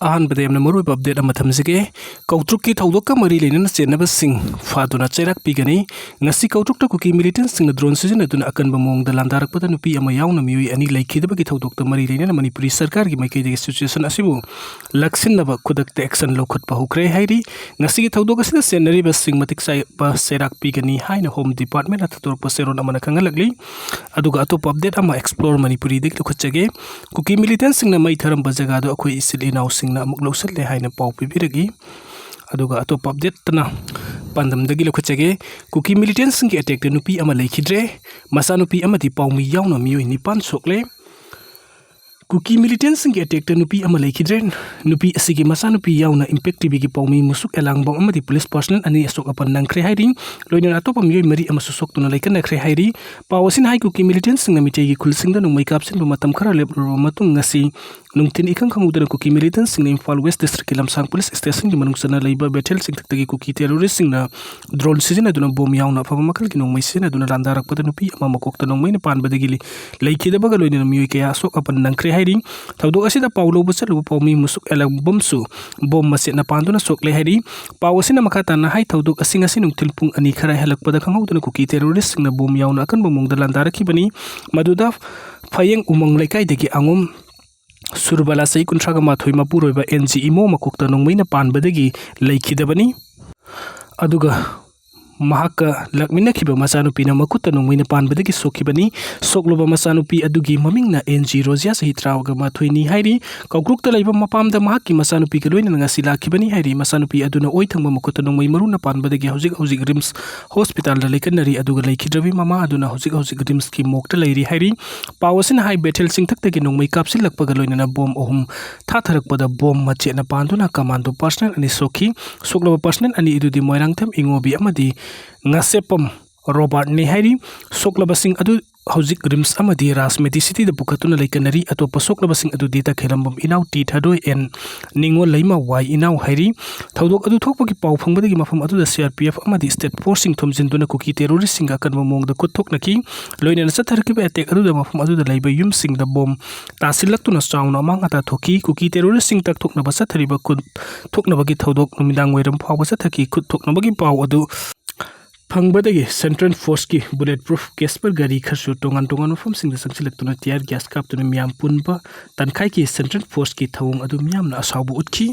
अहनबदे Yamuna मरुब update अमा थमजगे कौट्रुक की थौदोक का मरी लेना चेनबा सिंह फादुना चैराक पिगनी ngasi कौट्रुक ता कुकी मिलिटेंट सिंह ड्रोन सिजनदुना अकनबा मोंगदा लांदारकपदा नुपी अमा यावना मेoi अनि लैखिदबा की थौदोक ता मरी लेना मणिपुरी सरकार की माइकैदगी सिचुएशन असिबु लक्सिनबा खुदकता एक्शन लौखटपा हुक्रे हाइरी ngasi की थौदोक असिदा सेनरीबा सिंह मतिक साइबा सेराक पिगनी हाइना होम डिपार्टमेंट अथतोरपा सेरोन अमना खंगलगली अदुगा अतोप अपडेट अमा एक्सप्लोर मणिपुरी दिक लुखचगे कुकी मिलिटेंट सिंह मै थरम जगादो अखोई इसिल इनाउ सिंह अमुक लौसले हाइना पाउ पिबिरगी अदुगा अतोप अपडेट तना पांदमदगी लुखचगे कुकी मिलिटेंट सिंह के अटैक नुपी अमा लैखिद्रे मसा नुपी अमदी पाउमी यावना मेoi निपान सोकले कुकी मिलिटेंट सिंह के अटैक नुपी अमा लैखिद्रे नुपी असिगी मसा नुपी यावना इंपैक्ट टीवी की पाउमी मुसुक एलांगबो अमदी पुलिस पर्सनल अनि असोक अपन नंखरे हाइरी लोइना अतोप मेoi मरी अमा सुसोक तुना लैकन नखरे हाइरी पावसिन हाइ कुकी मिलिटेंट सिंह मिटेगी खुलसिंग द नुमै कापसिन मतम खरा लेबरो मतुंग ngasi नुंगथिन इखंग खमुदन कुकी मिलिटेंट सिंह इम्फाल वेस्ट डिस्ट्रिक्ट के लमसांग पुलिस स्टेशन की मनुंगसना लैबा बेथेल सिंह तकतगी कुकी टेररिस्ट सिंह ड्रोन सिजन अदुना बम यावना फबा मखल की नुमै सिजन अदुना लांदारकपद नुपी अमा मकोकता नुमै न पानबदगी लैखिदबगा लोइना मेoi कया असोक अपन नंखरे हाइरी थौदोक असिदा पाउलोब चलु पाउमी मुसुक एलबमसु बम मसेना पांदुना सोकले हाइरी पावसिना मखाताना हाइ थौदोक असिंग असि नुंगथिल पुंग अनि खरा हेलकपदा खंगौदना कुकी टेररिस्ट सिंह बम यावना अकनबो मोंगदा लांदारखिबनी मदुदा फयेंग उमंग लैकाइदगी आंगोम सुरबला सही कुंथ्रागा माथोई मपुरोइबा एनजी इमो मकोकता नुंगमैना पानबदगी लैखिदबनी अदुगा महाका लकमिनखिबा मचानुपीना मकुत्ता नुंगमैना पानबदगी सोखिबनी सोकलोबा मचानुपी अदुगी ममिंगना एनजी रोजिया सही त्रावगा माथोइनी हाइरी कौक्रुकता लैबा मपामदा महाकी मचानुपी के लोइना ngasi लाखिबनी हाइरी मचानुपी अदुना ओइथंगबा मकुत्ता नुंगमै मरुना पानबदगी हौजिक रिम्स हॉस्पिटल दा लैकनरी अदुगा लैखिद्रबी ममा अदुना हौजिक रिम्स की मोकता लैरी हाइरी पावसिन हाइ बेथेल सिंथक्तगी नुंगमै कापसिलकपगा लोइना बम ओहुम थाथरकपदा बम मचेना पांदुना कमांडो पर्सनल अनि सोखी सोकलोबा पर्सनल अनि इदुदी मोइरांगथम इंगोबी अमदी ngasepam Robert ni hairi soklaba sing adu hauzik rims amadi rasmeti city da bukatuna laikanari atopa soklaba sing adu data khelambam inau ti thadoi en ningo leima wai inau hairi thodok adu thokpagi pau phangbadagi mafam adu da CRPF amadi state force sing thomjinduna kuki terrorist sing akan mong da kuthok naki loina na satharki ba attack adu da mafam adu da laiba yum sing da bom tasilaktuna chauna manga ta thoki kuki terrorist sing tak thokna ba sathari ba kut thokna bagi thodok numidang wairam phaw ba sathaki kut thokna bagi pau adu फंगबदगी central force की bulletproof केस पर गाड़ी खर्चो टोंगान टोंगान मफम सिंह संगसिलक्तुना टियर गैस कापतुना मियाम पुनबा तनखाई की सेंट्रल फोर्स की थवंग अदु मियामना असावबु उतखी